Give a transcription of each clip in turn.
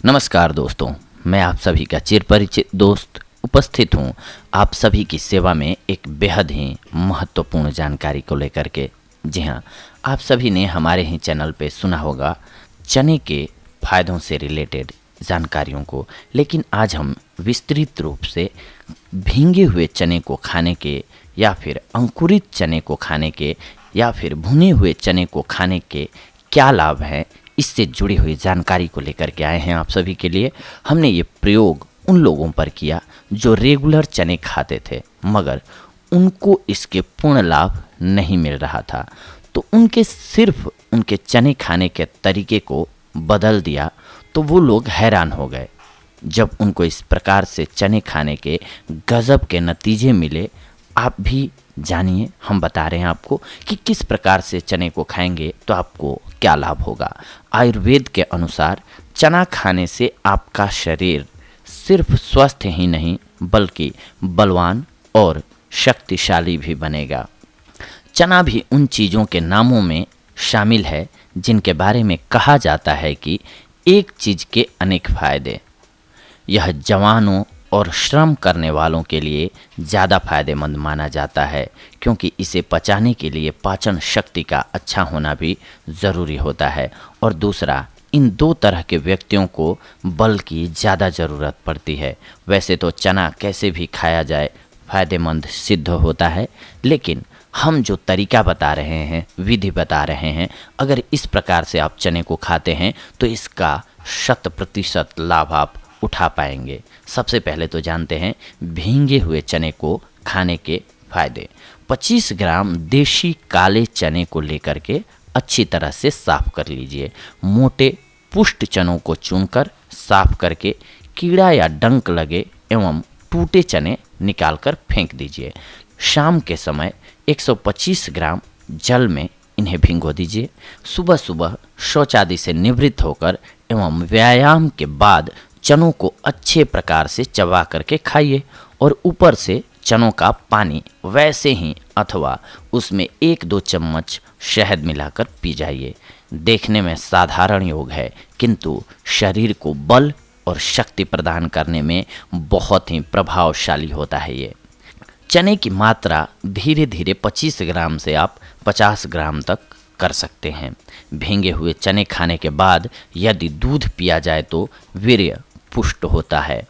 नमस्कार दोस्तों, मैं आप सभी का चिरपरिचित दोस्त उपस्थित हूँ आप सभी की सेवा में एक बेहद ही महत्वपूर्ण जानकारी को लेकर के। जी हाँ, आप सभी ने हमारे ही चैनल पे सुना होगा चने के फायदों से रिलेटेड जानकारियों को, लेकिन आज हम विस्तृत रूप से भींगे हुए चने को खाने के या फिर अंकुरित चने को खाने के या फिर भुने हुए चने को खाने के क्या लाभ हैं, इससे जुड़ी हुई जानकारी को लेकर के आए हैं आप सभी के लिए। हमने ये प्रयोग उन लोगों पर किया जो रेगुलर चने खाते थे मगर उनको इसके पूर्ण लाभ नहीं मिल रहा था, तो उनके चने खाने के तरीके को बदल दिया तो वो लोग हैरान हो गए जब उनको इस प्रकार से चने खाने के गजब के नतीजे मिले। आप भी जानिए, हम बता रहे हैं आपको कि किस प्रकार से चने को खाएंगे तो आपको क्या लाभ होगा। आयुर्वेद के अनुसार चना खाने से आपका शरीर सिर्फ स्वस्थ ही नहीं बल्कि बलवान और शक्तिशाली भी बनेगा। चना भी उन चीज़ों के नामों में शामिल है जिनके बारे में कहा जाता है कि एक चीज़ के अनेक फायदे। यह जवानों और श्रम करने वालों के लिए ज़्यादा फायदेमंद माना जाता है क्योंकि इसे पचाने के लिए पाचन शक्ति का अच्छा होना भी ज़रूरी होता है। और दूसरा, इन दो तरह के व्यक्तियों को बल की ज़्यादा ज़रूरत पड़ती है। वैसे तो चना कैसे भी खाया जाए फायदेमंद सिद्ध होता है, लेकिन हम जो तरीका बता रहे हैं, विधि बता रहे हैं, अगर इस प्रकार से आप चने को खाते हैं तो इसका 100% लाभ आप उठा पाएंगे। सबसे पहले तो जानते हैं भींगे हुए चने को खाने के फायदे। 25 ग्राम देशी काले चने को लेकर के अच्छी तरह से साफ कर लीजिए। मोटे पुष्ट चनों को चुनकर साफ करके कीड़ा या डंक लगे एवं टूटे चने निकालकर फेंक दीजिए। शाम के समय 125 ग्राम जल में इन्हें भिगो दीजिए। सुबह सुबह शौच आदि से निवृत्त होकर एवं व्यायाम के बाद चनों को अच्छे प्रकार से चबा करके खाइए और ऊपर से चनों का पानी वैसे ही अथवा उसमें 1-2 चम्मच शहद मिलाकर पी जाइए। देखने में साधारण योग है किंतु शरीर को बल और शक्ति प्रदान करने में बहुत ही प्रभावशाली होता है। ये चने की मात्रा धीरे धीरे 25 ग्राम से आप 50 ग्राम तक कर सकते हैं। भींगे हुए चने खाने के बाद यदि दूध पिया जाए तो वीर्य पुष्ट होता है।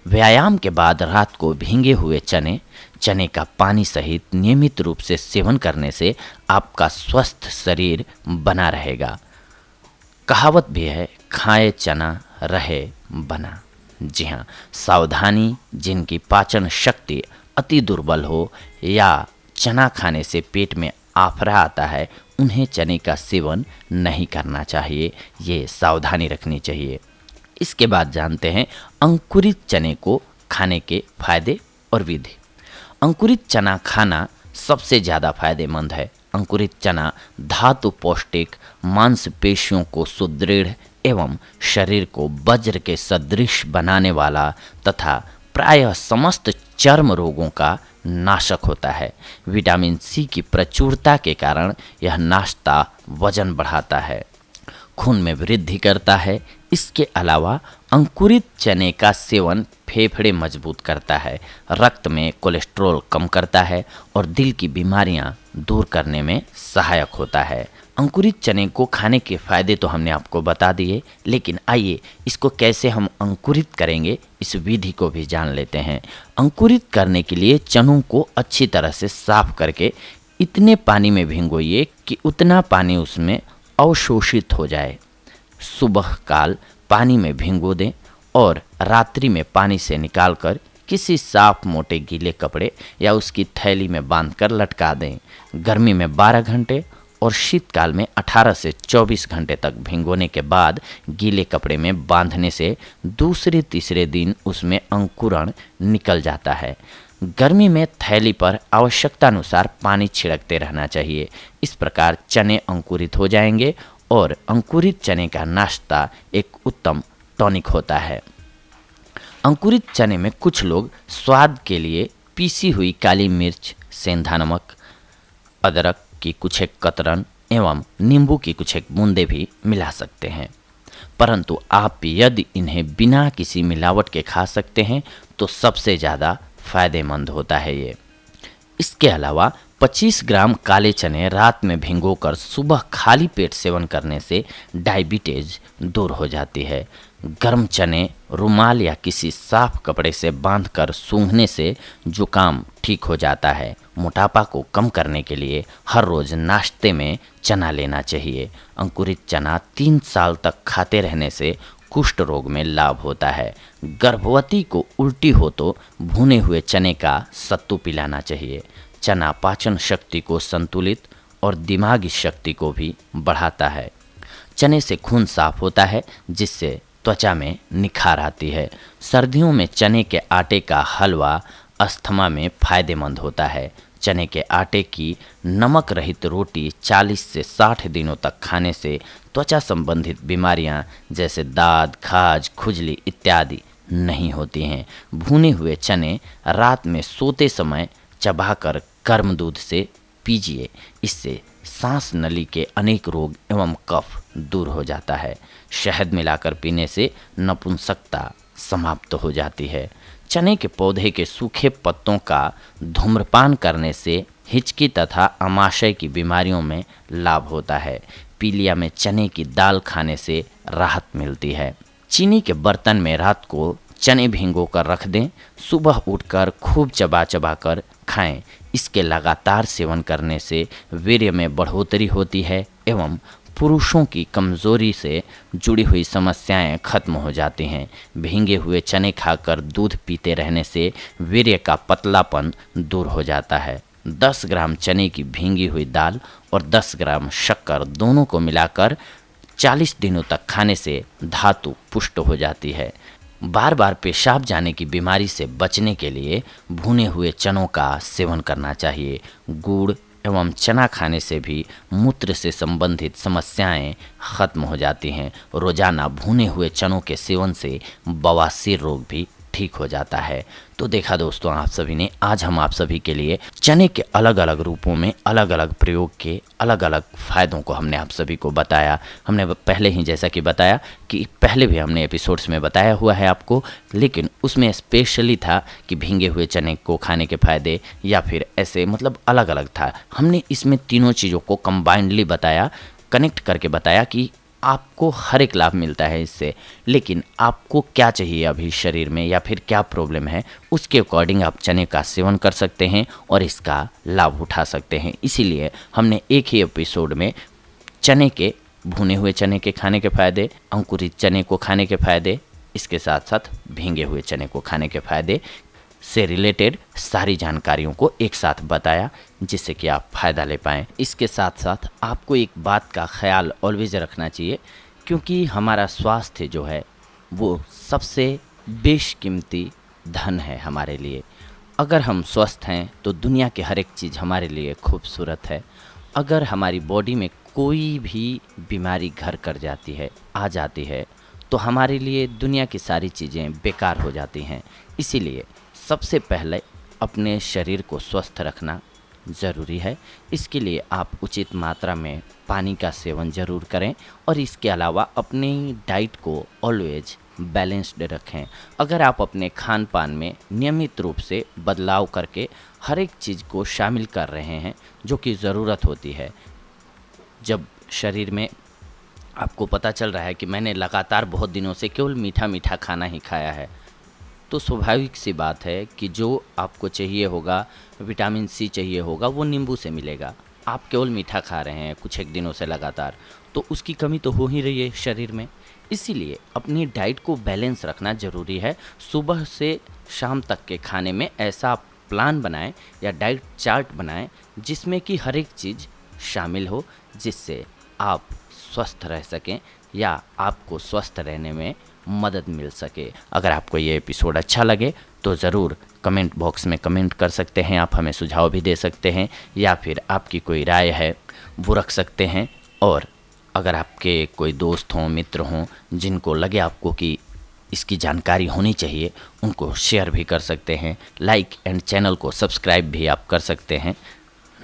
व्यायाम के बाद रात को भींगे हुए चने का पानी सहित नियमित रूप से सेवन करने से आपका स्वस्थ शरीर बना रहेगा। कहावत भी है, खाए चना रहे बना। जी हाँ, सावधानी, जिनकी पाचन शक्ति अति दुर्बल हो या चना खाने से पेट में आफरा आता है, उन्हें चने का सेवन नहीं करना चाहिए। ये सावधानी रखनी चाहिए। इसके बाद जानते हैं अंकुरित चने को खाने के फायदे और विधि। अंकुरित चना खाना सबसे ज़्यादा फायदेमंद है। अंकुरित चना धातु पौष्टिक, मांसपेशियों को सुदृढ़ एवं शरीर को वज्र के सदृश बनाने वाला तथा प्रायः समस्त चर्म रोगों का नाशक होता है। विटामिन सी की प्रचुरता के कारण यह नाश्ता वजन बढ़ाता है, खून में वृद्धि करता है। इसके अलावा अंकुरित चने का सेवन फेफड़े मजबूत करता है, रक्त में कोलेस्ट्रॉल कम करता है और दिल की बीमारियां दूर करने में सहायक होता है। अंकुरित चने को खाने के फायदे तो हमने आपको बता दिए, लेकिन आइए इसको कैसे हम अंकुरित करेंगे इस विधि को भी जान लेते हैं। अंकुरित करने के लिए चनों को अच्छी तरह से साफ करके इतने पानी में भिगोइए कि उतना पानी उसमें अवशोषित हो जाए। सुबह काल पानी में भिगो दें और रात्रि में पानी से निकालकर किसी साफ मोटे गीले कपड़े या उसकी थैली में बांधकर लटका दें। गर्मी में 12 घंटे और शीतकाल में 18 से 24 घंटे तक भिगोने के बाद गीले कपड़े में बांधने से दूसरे तीसरे दिन उसमें अंकुरण निकल जाता है। गर्मी में थैली पर आवश्यकतानुसार पानी छिड़कते रहना चाहिए। इस प्रकार चने अंकुरित हो जाएंगे और अंकुरित चने का नाश्ता एक उत्तम टॉनिक होता है। अंकुरित चने में कुछ लोग स्वाद के लिए पीसी हुई काली मिर्च, सेंधा नमक, अदरक की कुछ एक कतरन एवं नींबू की कुछ एक बूंदें भी मिला सकते हैं। परंतु आप यदि इन्हें बिना किसी मिलावट के खा सकते हैं तो सबसे ज़्यादा फायदेमंद होता है ये। इसके अलावा 25 ग्राम काले चने रात में भिगोकर सुबह खाली पेट सेवन करने से डायबिटीज दूर हो जाती है। गर्म चने रुमाल या किसी साफ कपड़े से बांधकर सूंघने से जुकाम ठीक हो जाता है। मोटापा को कम करने के लिए हर रोज नाश्ते में चना लेना चाहिए। अंकुरित चना 3 साल तक खाते रहने से कुष्ठ रोग में लाभ होता है। गर्भवती को उल्टी हो तो भुने हुए चने का सत्तू पिलाना चाहिए। चना पाचन शक्ति को संतुलित और दिमागी शक्ति को भी बढ़ाता है। चने से खून साफ होता है जिससे त्वचा में निखार आती है। सर्दियों में चने के आटे का हलवा अस्थमा में फायदेमंद होता है। चने के आटे की नमक रहित रोटी 40 से 60 दिनों तक खाने से त्वचा संबंधित बीमारियां जैसे दाद, खाज, खुजली इत्यादि नहीं होती हैं। भुने हुए चने रात में सोते समय चबाकर गर्म दूध से पीजिए। इससे सांस नली के अनेक रोग एवं कफ दूर हो जाता है। शहद मिलाकर पीने से नपुंसकता समाप्त हो जाती है। चने के पौधे के सूखे पत्तों का धूम्रपान करने से हिचकी तथा आमाशय की बीमारियों में लाभ होता है। पीलिया में चने की दाल खाने से राहत मिलती है। चीनी के बर्तन में रात को चने भिगो कर रख दें। सुबह उठकर खूब चबा चबा कर खाएं। इसके लगातार सेवन करने से वीर्य में बढ़ोतरी होती है एवं पुरुषों की कमजोरी से जुड़ी हुई समस्याएं खत्म हो जाती हैं। भींगे हुए चने खाकर दूध पीते रहने से वीर्य का पतलापन दूर हो जाता है। 10 ग्राम चने की भींगी हुई दाल और 10 ग्राम शक्कर दोनों को मिलाकर 40 दिनों तक खाने से धातु पुष्ट हो जाती है। बार बार पेशाब जाने की बीमारी से बचने के लिए भुने हुए चनों का सेवन करना चाहिए। गुड़ एवं चना खाने से भी मूत्र से संबंधित समस्याएं खत्म हो जाती हैं। रोजाना भुने हुए चनों के सेवन से बवासीर रोग भी ठीक हो जाता है। तो देखा दोस्तों, आप सभी ने आज हम आप सभी के लिए चने के अलग अलग रूपों में अलग अलग प्रयोग के अलग अलग फ़ायदों को हमने आप सभी को बताया। हमने पहले ही जैसा कि बताया कि पहले भी हमने एपिसोड्स में बताया हुआ है आपको, लेकिन उसमें स्पेशली था कि भींगे हुए चने को खाने के फ़ायदे या फिर ऐसे मतलब अलग अलग था। हमने इसमें तीनों चीज़ों को कंबाइंडली बताया, कनेक्ट करके बताया कि आपको हर एक लाभ मिलता है इससे, लेकिन आपको क्या चाहिए अभी शरीर में या फिर क्या प्रॉब्लम है, उसके अकॉर्डिंग आप चने का सेवन कर सकते हैं और इसका लाभ उठा सकते हैं। इसीलिए हमने एक ही एपिसोड में चने के भुने हुए चने के खाने के फ़ायदे, अंकुरित चने को खाने के फ़ायदे, इसके साथ साथ भींगे हुए चने को खाने के फ़ायदे से रिलेटेड सारी जानकारियों को एक साथ बताया जिससे कि आप फ़ायदा ले पाएँ। इसके साथ साथ आपको एक बात का ख्याल ऑलवेज रखना चाहिए, क्योंकि हमारा स्वास्थ्य जो है वो सबसे बेशकीमती धन है हमारे लिए। अगर हम स्वस्थ हैं तो दुनिया की हर एक चीज़ हमारे लिए खूबसूरत है। अगर हमारी बॉडी में कोई भी बीमारी घर कर जाती है, आ जाती है, तो हमारे लिए दुनिया की सारी चीज़ें बेकार हो जाती हैं। इसीलिए सबसे पहले अपने शरीर को स्वस्थ रखना ज़रूरी है। इसके लिए आप उचित मात्रा में पानी का सेवन ज़रूर करें और इसके अलावा अपनी डाइट को ऑलवेज बैलेंस्ड रखें। अगर आप अपने खान पान में नियमित रूप से बदलाव करके हर एक चीज़ को शामिल कर रहे हैं जो कि ज़रूरत होती है, जब शरीर में आपको पता चल रहा है कि मैंने लगातार बहुत दिनों से केवल मीठा मीठा खाना ही खाया है, तो स्वाभाविक सी बात है कि जो आपको चाहिए होगा, विटामिन सी चाहिए होगा, वो नींबू से मिलेगा। आप केवल मीठा खा रहे हैं कुछ एक दिनों से लगातार, तो उसकी कमी तो हो ही रही है शरीर में। इसीलिए अपनी डाइट को बैलेंस रखना ज़रूरी है। सुबह से शाम तक के खाने में ऐसा प्लान बनाएं या डाइट चार्ट बनाएं जिसमें कि हर एक चीज़ शामिल हो, जिससे आप स्वस्थ रह सकें या आपको स्वस्थ रहने में मदद मिल सके। अगर आपको ये एपिसोड अच्छा लगे तो ज़रूर कमेंट बॉक्स में कमेंट कर सकते हैं। आप हमें सुझाव भी दे सकते हैं या फिर आपकी कोई राय है वो रख सकते हैं। और अगर आपके कोई दोस्त हों, मित्र हों, जिनको लगे आपको कि इसकी जानकारी होनी चाहिए, उनको शेयर भी कर सकते हैं। लाइक एंड चैनल को सब्सक्राइब भी आप कर सकते हैं।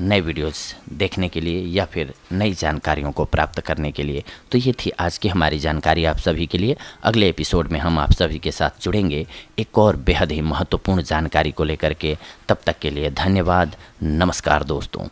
नए वीडियोस देखने के लिए या फिर नई जानकारियों को प्राप्त करने के लिए। तो ये थी आज की हमारी जानकारी आप सभी के लिए। अगले एपिसोड में हम आप सभी के साथ जुड़ेंगे एक और बेहद ही महत्वपूर्ण जानकारी को लेकर के। तब तक के लिए धन्यवाद। नमस्कार दोस्तों।